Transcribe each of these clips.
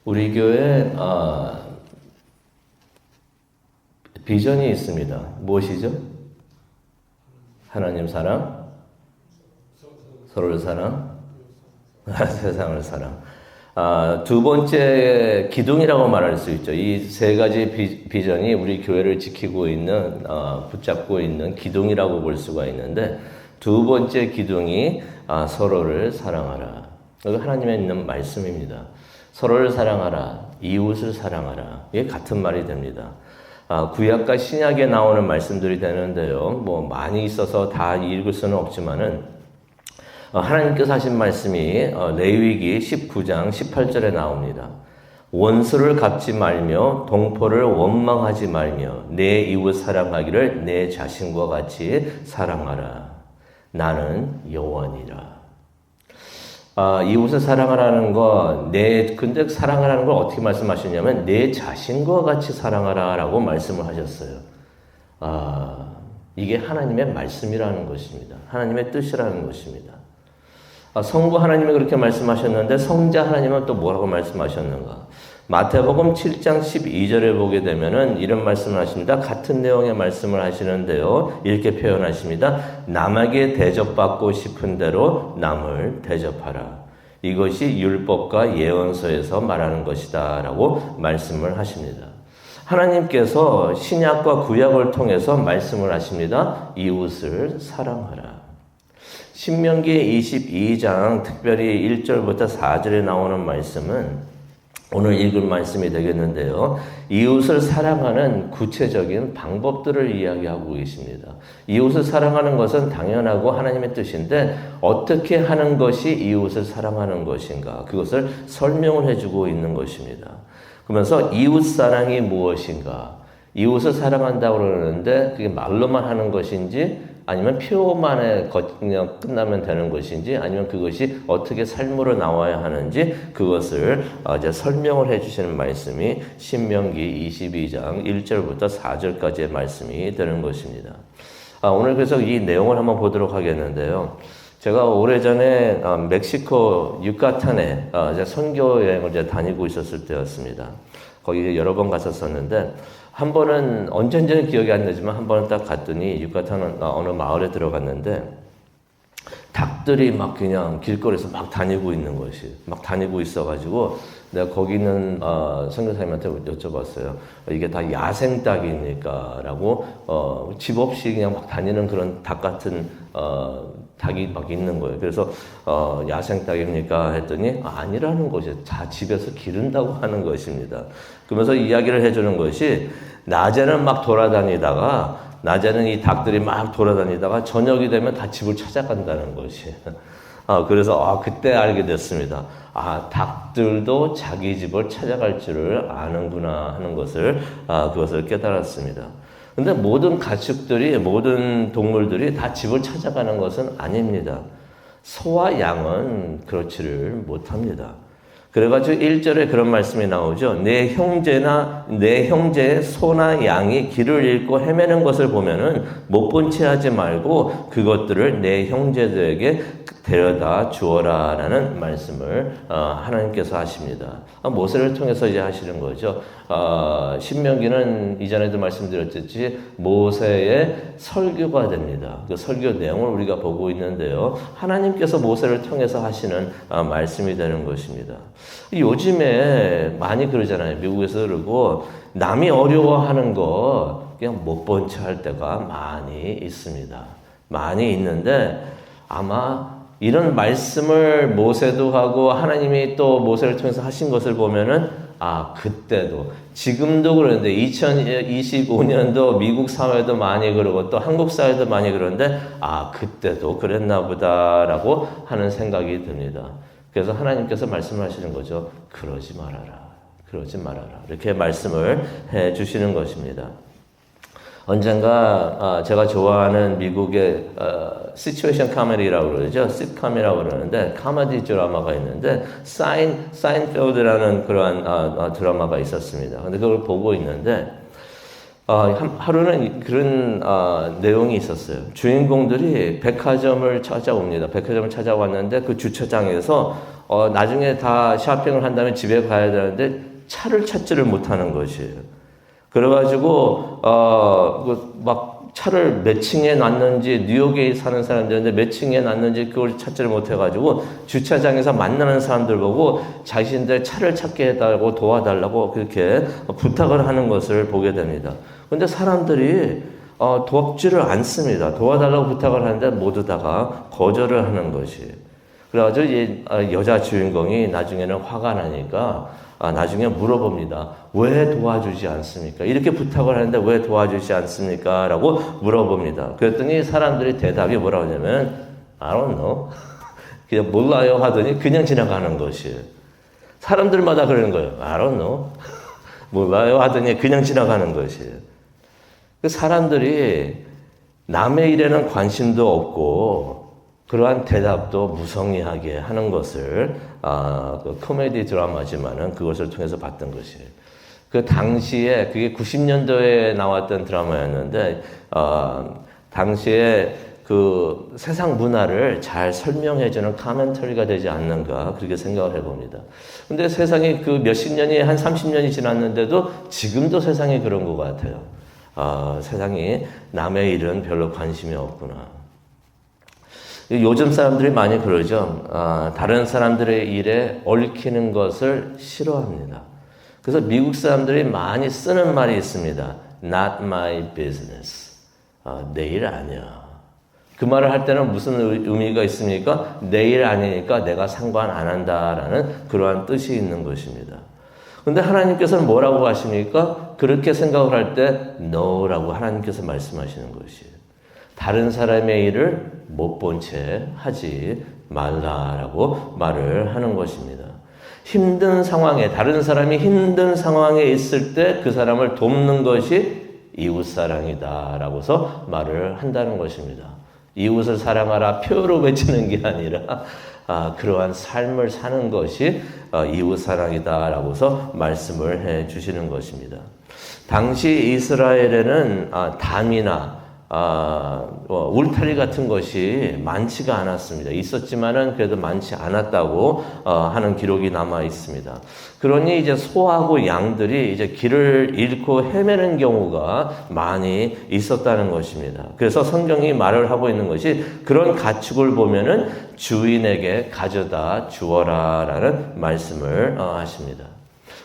우리 교회 비전이 있습니다. 무엇이죠? 하나님 사랑, 서로를 사랑, 세상을 사랑. 두 번째 기둥이라고 말할 수 있죠. 이 세 가지 비전이 우리 교회를 지키고 있는, 붙잡고 있는 기둥이라고 볼 수가 있는데, 두 번째 기둥이 서로를 사랑하라. 이거 하나님에 있는 말씀입니다. 서로를 사랑하라, 이웃을 사랑하라. 이게 같은 말이 됩니다. 구약과 신약에 나오는 말씀들이 되는데요. 뭐 많이 있어서 다 읽을 수는 없지만은 하나님께서 하신 말씀이 레위기 19장 18절에 나옵니다. 원수를 갚지 말며 동포를 원망하지 말며 내 이웃 사랑하기를 내 자신과 같이 사랑하라. 나는 여호와니라. 이웃을 사랑하라는 거, 근데 사랑하라는 걸 어떻게 말씀하셨냐면, 내 자신과 같이 사랑하라라고 말씀을 하셨어요. 이게 하나님의 말씀이라는 것입니다. 하나님의 뜻이라는 것입니다. 성부 하나님이 그렇게 말씀하셨는데, 성자 하나님은 또 뭐라고 말씀하셨는가? 마태복음 7장 12절에 보게 되면은 이런 말씀을 하십니다. 같은 내용의 말씀을 하시는데요. 이렇게 표현하십니다. 남에게 대접받고 싶은 대로 남을 대접하라. 이것이 율법과 예언서에서 말하는 것이다 라고 말씀을 하십니다. 하나님께서 신약과 구약을 통해서 말씀을 하십니다. 이웃을 사랑하라. 신명기 22장 특별히 1절부터 4절에 나오는 말씀은 오늘 읽을 말씀이 되겠는데요. 이웃을 사랑하는 구체적인 방법들을 이야기하고 계십니다. 이웃을 사랑하는 것은 당연하고 하나님의 뜻인데 어떻게 하는 것이 이웃을 사랑하는 것인가? 그것을 설명을 해주고 있는 것입니다. 그러면서 이웃 사랑이 무엇인가? 이웃을 사랑한다고 그러는데 그게 말로만 하는 것인지 아니면 표만에 그냥 끝나면 되는 것인지 아니면 그것이 어떻게 삶으로 나와야 하는지 그것을 이제 설명을 해주시는 말씀이 신명기 22장 1절부터 4절까지의 말씀이 되는 것입니다. 오늘 그래서 이 내용을 한번 보도록 하겠는데요. 제가 오래전에 멕시코 유카탄에 이제 선교 여행을 이제 다니고 있었을 때였습니다. 거기 여러 번 갔었었는데 한 번은 언젠지는 기억이 안 나지만 한 번은 딱 갔더니 유카탄 어느 마을에 들어갔는데 닭들이 막 그냥 길거리에서 막 다니고 있는 것이 막 다니고 있어가지고 내가 거기 있는 선교사님한테 여쭤봤어요. 이게 다 야생 닭입니까? 라고 집 없이 그냥 막 다니는 그런 닭 같은 닭이 막 있는 거예요. 그래서 야생 닭입니까? 했더니 아니라는 것이 다 집에서 기른다고 하는 것입니다. 그러면서 이야기를 해주는 것이 낮에는 막 돌아다니다가 낮에는 이 닭들이 막 돌아다니다가 저녁이 되면 다 집을 찾아간다는 것이. 그래서 그때 알게 됐습니다. 닭들도 자기 집을 찾아갈 줄을 아는구나 하는 것을 그것을 깨달았습니다. 근데 모든 가축들이 모든 동물들이 다 집을 찾아가는 것은 아닙니다. 소와 양은 그렇지를 못합니다. 그래가지고 1절에 그런 말씀이 나오죠. 내 형제의 소나 양이 길을 잃고 헤매는 것을 보면은 못 본 채 하지 말고 그것들을 내 형제들에게 데려다 주어라라는 말씀을 하나님께서 하십니다. 모세를 통해서 이제 하시는 거죠. 신명기는 이전에도 말씀드렸듯이 모세의 설교가 됩니다. 그 설교 내용을 우리가 보고 있는데요. 하나님께서 모세를 통해서 하시는 말씀이 되는 것입니다. 요즘에 많이 그러잖아요. 미국에서 그러고 남이 어려워하는 거 그냥 못 본 채 할 때가 많이 있습니다. 많이 있는데 아마 이런 말씀을 모세도 하고 하나님이 또 모세를 통해서 하신 것을 보면은 그때도 지금도 그러는데 2025년도 미국 사회도 많이 그러고 또 한국 사회도 많이 그러는데 그때도 그랬나 보다라고 하는 생각이 듭니다. 그래서 하나님께서 말씀을 하시는 거죠. 그러지 말아라. 이렇게 말씀을 해 주시는 것입니다. 언젠가 제가 좋아하는 미국의 시츄에이션 카메디라고 그러죠. 시트콤이라고 그러는데 카메디 드라마가 있는데 사인필드라는 그러한 드라마가 있었습니다. 근데 그걸 보고 있는데 하루는 그런 내용이 있었어요. 주인공들이 백화점을 찾아옵니다. 백화점을 찾아왔는데 그 주차장에서 나중에 다 쇼핑을 한 다음에 집에 가야 되는데 차를 찾지를 못하는 것이에요. 그래가지고 막 차를 몇 층에 놨는지, 뉴욕에 사는 사람들인데 몇 층에 놨는지 그걸 찾지를 못해가지고 주차장에서 만나는 사람들 보고 자신들 차를 찾게 해달라고 도와달라고 그렇게 부탁을 하는 것을 보게 됩니다. 근데 사람들이 돕지를 않습니다. 도와달라고 부탁을 하는데 모두 다가 거절을 하는 것이에요. 그래가지고 이 여자 주인공이 나중에는 화가 나니까 나중에 물어봅니다. 왜 도와주지 않습니까? 이렇게 부탁을 하는데 왜 도와주지 않습니까? 라고 물어봅니다. 그랬더니 사람들이 대답이 뭐라고 하냐면 I don't know. 그냥 몰라요 하더니 그냥 지나가는 것이에요. 사람들마다 그러는 거예요. I don't know. 몰라요 하더니 그냥 지나가는 것이에요. 그 사람들이 남의 일에는 관심도 없고 그러한 대답도 무성의하게 하는 것을 그 코미디 드라마지만은 그것을 통해서 봤던 것이에요. 그 당시에 그게 90년도에 나왔던 드라마였는데 당시에 그 세상 문화를 잘 설명해주는 카멘터리가 되지 않는가 그렇게 생각을 해봅니다. 근데 세상이 그 몇십 년이 한 30년이 지났는데도 지금도 세상이 그런 것 같아요. 세상이 남의 일은 별로 관심이 없구나. 요즘 사람들이 많이 그러죠. 다른 사람들의 일에 얽히는 것을 싫어합니다. 그래서 미국 사람들이 많이 쓰는 말이 있습니다. Not my business. 내 일 아니야. 그 말을 할 때는 무슨 의미가 있습니까? 내 일 아니니까 내가 상관 안 한다라는 그러한 뜻이 있는 것입니다. 근데 하나님께서는 뭐라고 하십니까? 그렇게 생각을 할 때 no라고 하나님께서 말씀하시는 것이에요. 다른 사람의 일을 못 본 채 하지 말라라고 말을 하는 것입니다. 힘든 상황에, 다른 사람이 힘든 상황에 있을 때 그 사람을 돕는 것이 이웃사랑이다라고서 말을 한다는 것입니다. 이웃을 사랑하라 표로 외치는 게 아니라 그러한 삶을 사는 것이 이웃사랑이다라고서 말씀을 해 주시는 것입니다. 당시 이스라엘에는 담이나 울타리 같은 것이 많지가 않았습니다. 있었지만은 그래도 많지 않았다고 하는 기록이 남아 있습니다. 그러니 이제 소하고 양들이 이제 길을 잃고 헤매는 경우가 많이 있었다는 것입니다. 그래서 성경이 말을 하고 있는 것이 그런 가축을 보면은 주인에게 가져다 주어라라는 말씀을 하십니다.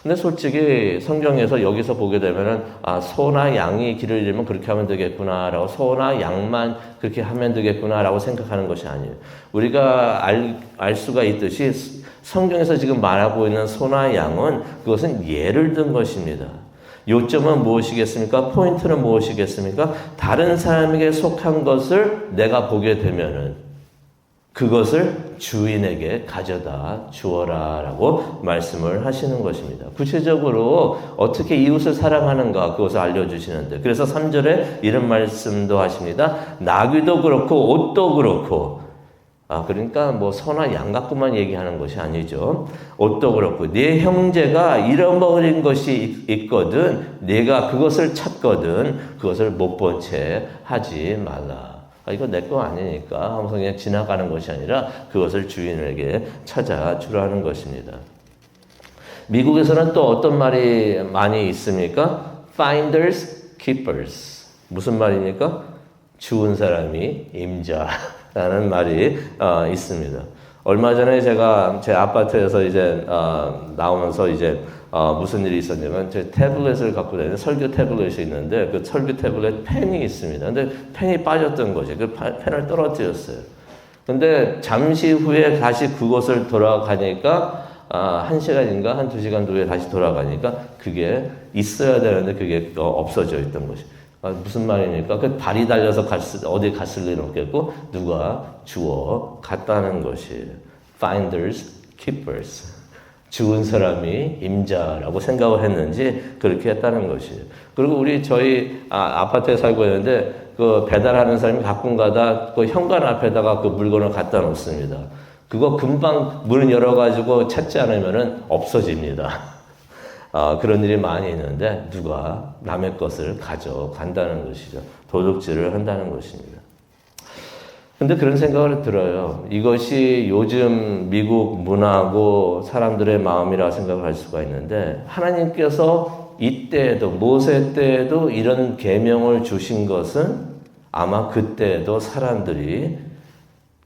근데 솔직히 성경에서 여기서 보게 되면은 소나 양이 길을 잃으면 그렇게 하면 되겠구나라고 소나 양만 그렇게 하면 되겠구나라고 생각하는 것이 아니에요. 우리가 알 수가 있듯이 성경에서 지금 말하고 있는 소나 양은 그것은 예를 든 것입니다. 요점은 무엇이겠습니까? 포인트는 무엇이겠습니까? 다른 사람에게 속한 것을 내가 보게 되면은 그것을 주인에게 가져다 주어라 라고 말씀을 하시는 것입니다. 구체적으로 어떻게 이웃을 사랑하는가 그것을 알려주시는데 그래서 3절에 이런 말씀도 하십니다. 나귀도 그렇고 옷도 그렇고 그러니까 뭐 소나 양 갖고만 얘기하는 것이 아니죠. 옷도 그렇고 네 형제가 잃어버린 것이 있거든 네가 그것을 찾거든 그것을 못 본 채 하지 말라. 이거 내 거 아니니까 하면서 그냥 지나가는 것이 아니라 그것을 주인에게 찾아주라는 것입니다. 미국에서는 또 어떤 말이 많이 있습니까? Finders, keepers. 무슨 말입니까? 주운 사람이 임자라는 말이 있습니다. 얼마 전에 제가 제 아파트에서 이제 나오면서 이제 무슨 일이 있었냐면 제 태블릿을 갖고 다니는 설교 태블릿이 있는데 그 설교 태블릿 펜이 있습니다. 근데 펜이 빠졌던 거지. 그 펜을 떨어뜨렸어요. 근데 잠시 후에 다시 그곳을 돌아가니까 1시간인가 한 2시간 후에 다시 돌아가니까 그게 있어야 되는데 그게 없어져 있던 것이. 무슨 말입니까? 그 발이 달려서 어디 갔을 일은 없겠고 누가 주워 갔다는 것이에요. Finders, keepers. 죽은 사람이 임자라고 생각을 했는지 그렇게 했다는 것이에요. 그리고 저희 아파트에 살고 있는데 그 배달하는 사람이 가끔 가다 그 현관 앞에다가 그 물건을 갖다 놓습니다. 그거 금방 문 열어가지고 찾지 않으면은 없어집니다. 그런 일이 많이 있는데 누가 남의 것을 가져간다는 것이죠. 도둑질을 한다는 것입니다. 근데 그런 생각을 들어요. 이것이 요즘 미국 문화고 사람들의 마음이라 생각을 할 수가 있는데 하나님께서 이때에도 모세 때에도 이런 계명을 주신 것은 아마 그때에도 사람들이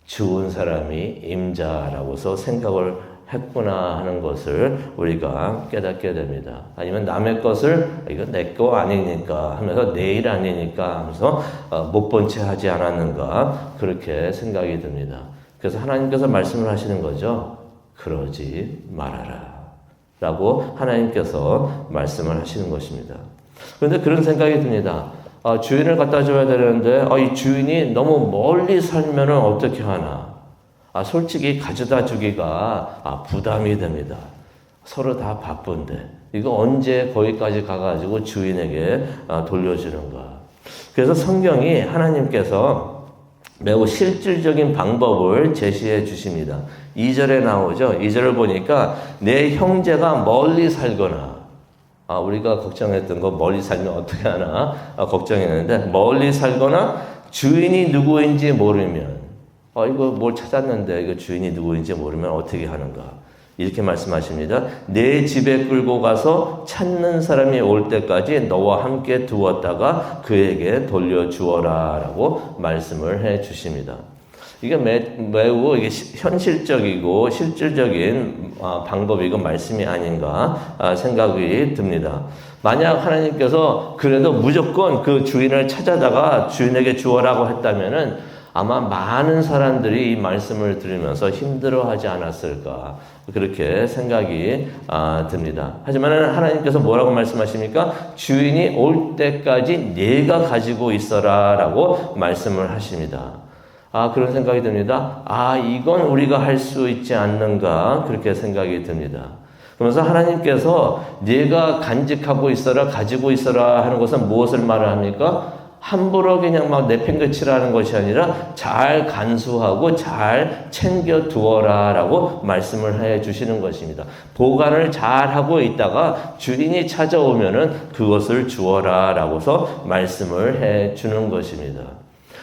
죽은 사람이 임자라고서 생각을 했구나 하는 것을 우리가 깨닫게 됩니다. 아니면 남의 것을 이거 내 거 아니니까 하면서 내 일 아니니까 하면서 못 본 채 하지 않았는가 그렇게 생각이 듭니다. 그래서 하나님께서 말씀을 하시는 거죠. 그러지 말아라 라고 하나님께서 말씀을 하시는 것입니다. 그런데 그런 생각이 듭니다. 주인을 갖다 줘야 되는데 이 주인이 너무 멀리 살면 어떻게 하나. 솔직히 가져다 주기가 부담이 됩니다. 서로 다 바쁜데 이거 언제 거기까지 가가지고 주인에게 돌려주는가. 그래서 성경이 하나님께서 매우 실질적인 방법을 제시해 주십니다. 2절에 나오죠. 2절을 보니까 내 형제가 멀리 살거나 우리가 걱정했던 거 멀리 살면 어떻게 하나 걱정했는데 멀리 살거나 주인이 누구인지 모르면 이거 뭘 찾았는데 이거 주인이 누구인지 모르면 어떻게 하는가. 이렇게 말씀하십니다. 내 집에 끌고 가서 찾는 사람이 올 때까지 너와 함께 두었다가 그에게 돌려주어라 라고 말씀을 해 주십니다. 이게 매우 이게 현실적이고 실질적인 방법이고 말씀이 아닌가 생각이 듭니다. 만약 하나님께서 그래도 무조건 그 주인을 찾아다가 주인에게 주어라고 했다면은 아마 많은 사람들이 이 말씀을 들으면서 힘들어하지 않았을까 그렇게 생각이 듭니다. 하지만 하나님께서 뭐라고 말씀하십니까? 주인이 올 때까지 네가 가지고 있어라 라고 말씀을 하십니다. 그런 생각이 듭니다. 이건 우리가 할 수 있지 않는가 그렇게 생각이 듭니다. 그러면서 하나님께서 네가 간직하고 있어라 가지고 있어라 하는 것은 무엇을 말을 합니까? 함부로 그냥 막 내팽개치라는 것이 아니라 잘 간수하고 잘 챙겨 두어라 라고 말씀을 해 주시는 것입니다. 보관을 잘 하고 있다가 주인이 찾아오면은 그것을 주어라 라고서 말씀을 해 주는 것입니다.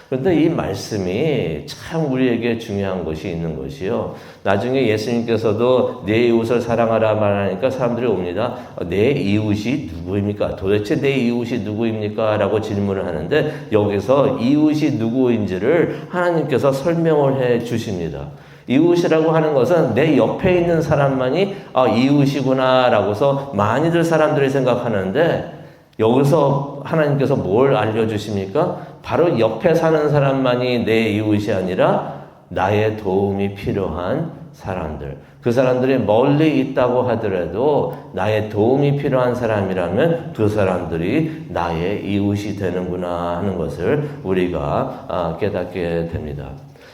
그런데 이 말씀이 참 우리에게 중요한 것이 있는 것이요. 나중에 예수님께서도 내 이웃을 사랑하라 말하니까 사람들이 옵니다. 내 이웃이 누구입니까? 도대체 내 이웃이 누구입니까? 라고 질문을 하는데 여기서 이웃이 누구인지를 하나님께서 설명을 해 주십니다. 이웃이라고 하는 것은 내 옆에 있는 사람만이 이웃이구나 라고서 많이들 사람들이 생각하는데 여기서 하나님께서 뭘 알려주십니까? 바로 옆에 사는 사람만이 내 이웃이 아니라 나의 도움이 필요한 사람들. 그 사람들이 멀리 있다고 하더라도 나의 도움이 필요한 사람이라면 그 사람들이 나의 이웃이 되는구나 하는 것을 우리가 깨닫게 됩니다.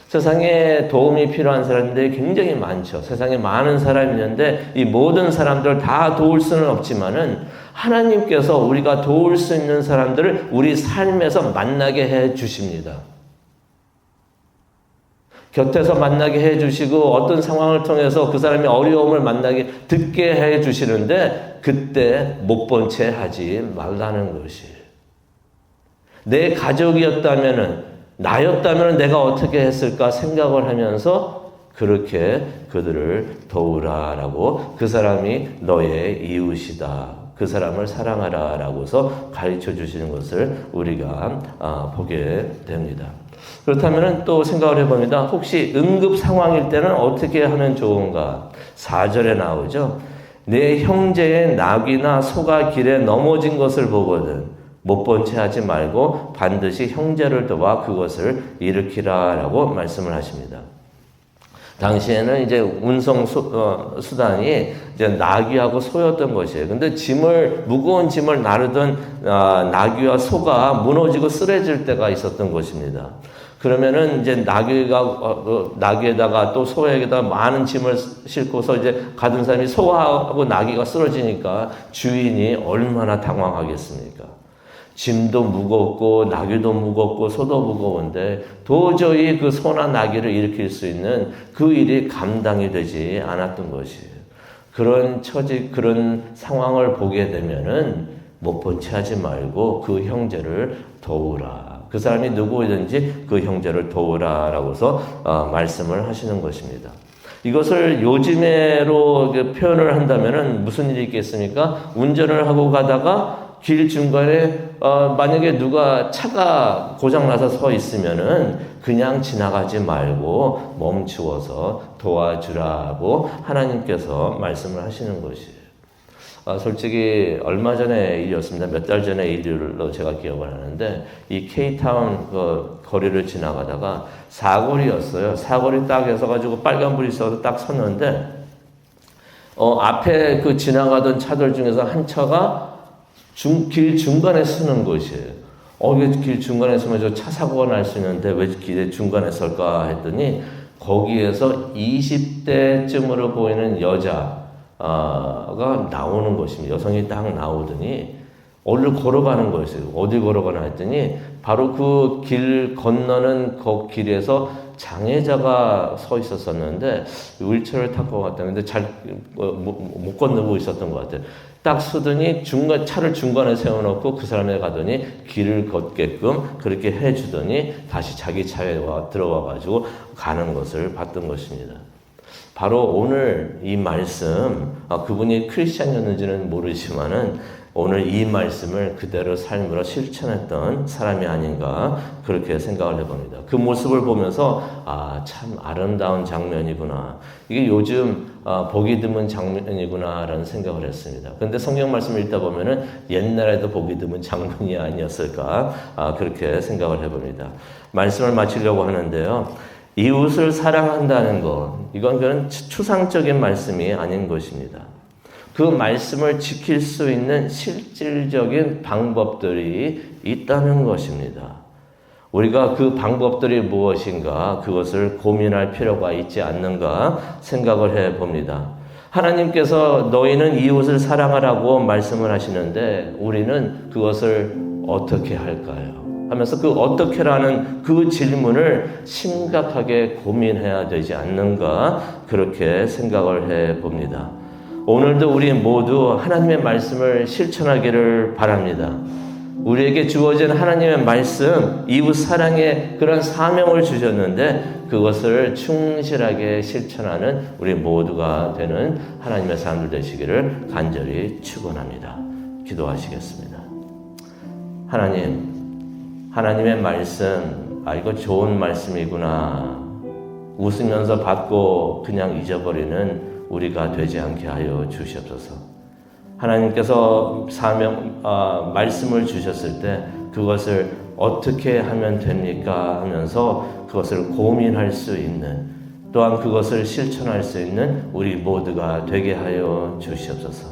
세상에 도움이 필요한 사람들이 굉장히 많죠. 세상에 많은 사람이 있는데 이 모든 사람들을 다 도울 수는 없지만은 하나님께서 우리가 도울 수 있는 사람들을 우리 삶에서 만나게 해 주십니다. 곁에서 만나게 해 주시고 어떤 상황을 통해서 그 사람이 어려움을 듣게 해 주시는데 그때 못 본 채 하지 말라는 것이. 내 가족이었다면은 나였다면 내가 어떻게 했을까 생각을 하면서 그렇게 그들을 도우라라고 그 사람이 너의 이웃이다. 그 사람을 사랑하라 라고서 가르쳐 주시는 것을 우리가 보게 됩니다. 그렇다면 또 생각을 해봅니다. 혹시 응급 상황일 때는 어떻게 하면 좋은가? 4절에 나오죠. 내 형제의 낙이나 소가 길에 넘어진 것을 보거든 못 본 채 하지 말고 반드시 형제를 도와 그것을 일으키라 라고 말씀을 하십니다. 당시에는 이제 운송 수단이 이제 나귀하고 소였던 것이에요. 근데 무거운 짐을 나르던 나귀와 소가 무너지고 쓰러질 때가 있었던 것입니다. 그러면은 이제 나귀에다가 또 소에게다 많은 짐을 싣고서 이제 가던 사람이 소하고 나귀가 쓰러지니까 주인이 얼마나 당황하겠습니까? 짐도 무겁고 나귀도 무겁고 소도 무거운데 도저히 그 소나 나귀를 일으킬 수 있는 그 일이 감당이 되지 않았던 것이에요. 그런 상황을 보게 되면은 못 본 채 하지 말고 그 형제를 도우라. 그 사람이 누구든지 그 형제를 도우라라고서 말씀을 하시는 것입니다. 이것을 요즘에로 표현을 한다면은 무슨 일이 있겠습니까? 운전을 하고 가다가 길 중간에 만약에 누가 차가 고장나서 서 있으면은 그냥 지나가지 말고 멈추어서 도와주라고 하나님께서 말씀을 하시는 것이에요. 솔직히 얼마 전에 일이었습니다. 몇 달 전에 일로 제가 기억을 하는데 이 K타운 거리를 지나가다가 사거리였어요. 사거리 딱 해서 가지고 빨간불이 있어서 딱 섰는데 앞에 그 지나가던 차들 중에서 한 차가 길 중간에 서는 것이에요. 이게 길 중간에 서면 저 차 사고가 날 수 있는데 왜 길 중간에 설까 했더니 거기에서 20대쯤으로 보이는 여자가 나오는 것입니다. 여성이 딱 나오더니 어디를 걸어가는 거였어요. 어디 걸어가나 했더니 바로 그 길 건너는 그 길에서 장애자가 서 있었었는데 휠체어를 타고 갔다는데 잘 못 건너고 있었던 것 같아요. 딱 서더니 차를 중간에 세워놓고 그 사람에 가더니 길을 걷게끔 그렇게 해주더니 다시 자기 차에 들어와가지고 가는 것을 봤던 것입니다. 바로 오늘 이 말씀, 그분이 크리스찬이었는지는 모르지만은 오늘 이 말씀을 그대로 삶으로 실천했던 사람이 아닌가 그렇게 생각을 해봅니다. 그 모습을 보면서 참 아름다운 장면이구나. 이게 요즘 보기 드문 장면이구나라는 생각을 했습니다. 그런데 성경 말씀을 읽다 보면은 옛날에도 보기 드문 장면이 아니었을까 그렇게 생각을 해봅니다. 말씀을 마치려고 하는데요. 이웃을 사랑한다는 것, 이건 그런 추상적인 말씀이 아닌 것입니다. 그 말씀을 지킬 수 있는 실질적인 방법들이 있다는 것입니다. 우리가 그 방법들이 무엇인가 그것을 고민할 필요가 있지 않는가 생각을 해봅니다. 하나님께서 너희는 이웃을 사랑하라고 말씀을 하시는데 우리는 그것을 어떻게 할까요? 하면서 그 어떻게라는 그 질문을 심각하게 고민해야 되지 않는가 그렇게 생각을 해봅니다. 오늘도 우리 모두 하나님의 말씀을 실천하기를 바랍니다. 우리에게 주어진 하나님의 말씀, 이웃 사랑의 그런 사명을 주셨는데 그것을 충실하게 실천하는 우리 모두가 되는 하나님의 사람들 되시기를 간절히 축원합니다. 기도하시겠습니다. 하나님의 말씀, 이거 좋은 말씀이구나. 웃으면서 받고 그냥 잊어버리는 우리가 되지 않게 하여 주시옵소서. 하나님께서 말씀을 주셨을 때 그것을 어떻게 하면 됩니까 하면서 그것을 고민할 수 있는, 또한 그것을 실천할 수 있는 우리 모두가 되게 하여 주시옵소서.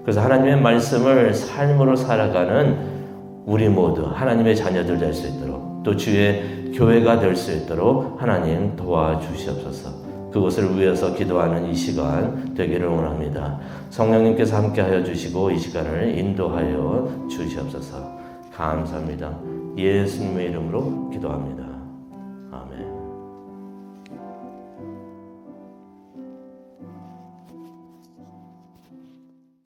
그래서 하나님의 말씀을 삶으로 살아가는 우리 모두 하나님의 자녀들 될 수 있도록, 또 주의 교회가 될 수 있도록 하나님 도와주시옵소서. 그것을 위해서 기도하는 이 시간 되기를 원합니다. 성령님께서 함께하여 주시고 이 시간을 인도하여 주시옵소서. 감사합니다. 예수님의 이름으로 기도합니다. 아멘.